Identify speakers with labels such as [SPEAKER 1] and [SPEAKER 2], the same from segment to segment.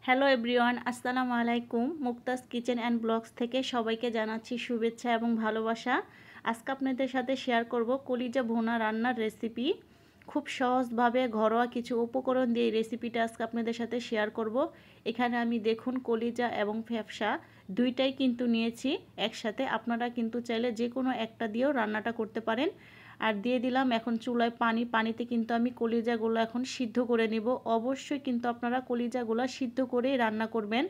[SPEAKER 1] Hello everyone, আসসালামু আলাইকুম। Mukta's kitchen and blogs থেকে সবাইকে জানাচ্ছি শুভেচ্ছা এবং ভালোবাসা। আজকে আপনাদের সাথে শেয়ার করব কলিজা ভুনা রান্নার রেসিপি। খুব সহজভাবে ঘরোয়া কিছু উপকরণ দিয়ে এই রেসিপিটা আজকে আপনাদের সাথে শেয়ার করব। এখানে আমি দেখুন কলিজা এবং ফ্যাপসা দুইটাই কিন্তু নিয়েছি একসাথে। আপনারা কিন্তু চাইলে যে কোনো একটা দিয়েও রান্নাটা করতে পারেন। আর দিয়ে দিলাম এখন চুলায় পানিতে কিন্তু আমি কলিজাগুলো এখন সিদ্ধ করে নেব। অবশ্যই কিন্তু আপনারা কলিজাগুলো সিদ্ধ করেই রান্না করবেন।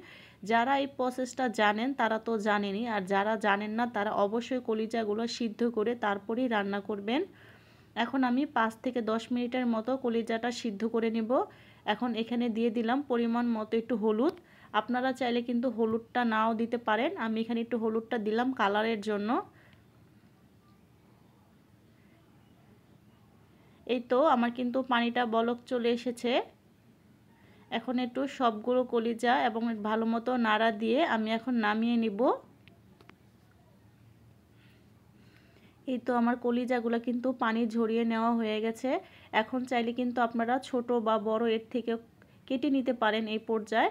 [SPEAKER 1] যারা এই প্রসেসটা জানেন তারা তো জানেনই, আর যারা জানেন না তারা অবশ্যই কলিজাগুলো সিদ্ধ করে তারপরেই রান্না করবেন। এখন আমি 5 থেকে 10 মিনিটের মতো কলিজাটা সিদ্ধ করে নেব। এখন এখানে দিয়ে দিলাম পরিমাণ মতো একটু হলুদ। আপনারা চাইলে কিন্তু হলুদটা নাও দিতে পারেন, আমি এখানে একটু হলুদটা দিলাম কালারের জন্য। এই তো আমার কিন্তু পানিটা বলক চলে এসেছে। এখন একটু সবগুলো কলিজা এবং ভালো মতো নাড়া দিয়ে আমি এখন নামিয়ে নিব। এই তো আমার কলিজাগুলো কিন্তু পানি ঝরিয়ে নেওয়া হয়ে গেছে। এখন চাইলে কিন্তু আপনারা ছোট বা বড় এর থেকে কেটে নিতে পারেন। এই পর্যায়ে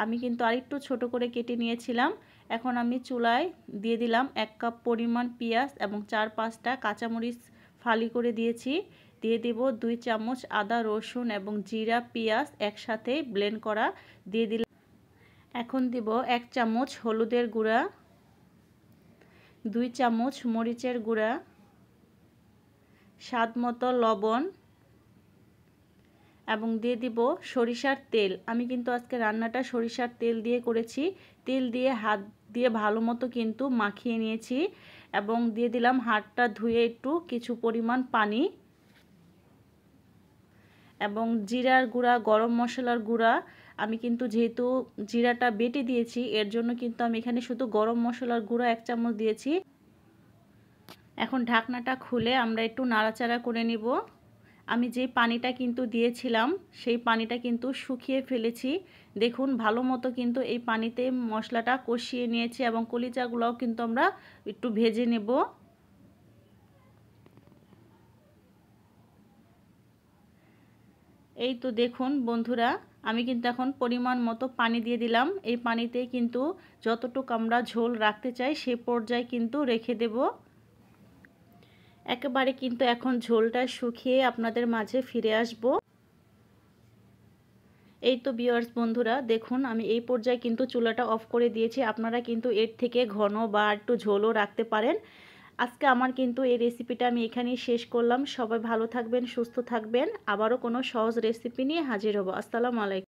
[SPEAKER 1] আমি কিন্তু আরেকটু ছোট করে কেটে নিয়েছিলাম। এখন আমি চুলায় দিয়ে দিলাম 1 কাপ পরিমাণ পেঁয়াজ এবং 4-5টা কাঁচামরিচ ফালি করে দিয়েছি। দিয়ে দেব 2 চামচ আদা রসুন এবং জিরা পেঁয়াজ একসাথে ব্লেন্ড করা দিয়ে দিলাম। এখন দিব 1 চামচ হলুদের গুঁড়া, 2 চামচ মরিচের গুঁড়া, স্বাদ মতো লবণ এবং দিয়ে দিব সরিষার তেল। আমি কিন্তু আজকে রান্নাটা সরিষার তেল দিয়ে করেছি। তেল দিয়ে হাত দিয়ে ভালো মতো কিন্তু মাখিয়ে নিয়েছি এবং দিয়ে দিলাম হাতটা ধুয়ে একটু কিছু পরিমাণ পানি এবং জিরার গুঁড়া, গরম মশলার গুঁড়া। আমি কিন্তু যেহেতু জিরাটা বেটে দিয়েছি এর জন্য কিন্তু আমি এখানে শুধু গরম মশলার গুঁড়া 1 চামচ দিয়েছি। এখন ঢাকনাটা খুলে আমরা একটু নাড়াচাড়া করে নিব। আমি যে পানিটা কিন্তু দিয়েছিলাম সেই পানিটা কিন্তু শুকিয়ে ফেলেছি। দেখুন ভালো মতো কিন্তু এই পানিতে মশলাটা কষিয়ে নিয়েছি এবং কলিজাগুলোও কিন্তু আমরা একটু ভেজে নেব। এই তো দেখুন বন্ধুরা, আমি কিন্তু এখন পরিমাণ মতো পানি দিয়ে দিলাম। এই পানিতে কিন্তু যতটুকু আমরা ঝোল রাখতে চাই সে পর্যায়ে কিন্তু রেখে দেব। একেবারে কিন্তু এখন ঝোলটা শুকিয়ে আপনাদের মাঝে ফিরে আসব। এই তো ভিউয়ার্স বন্ধুরা, দেখুন আমি এই পর্যায়ে কিন্তু চুলাটা অফ করে দিয়েছি। আপনারা কিন্তু এর থেকে ঘন বা একটু ঝোলও রাখতে পারেন। আজকে আমার কিন্তু এই রেসিপিটা আমি এখানেই শেষ করলাম। সবাই ভালো থাকবেন, সুস্থ থাকবেন। আবারও কোনো সহজ রেসিপি নিয়ে হাজির হব। আসসালামু আলাইকুম।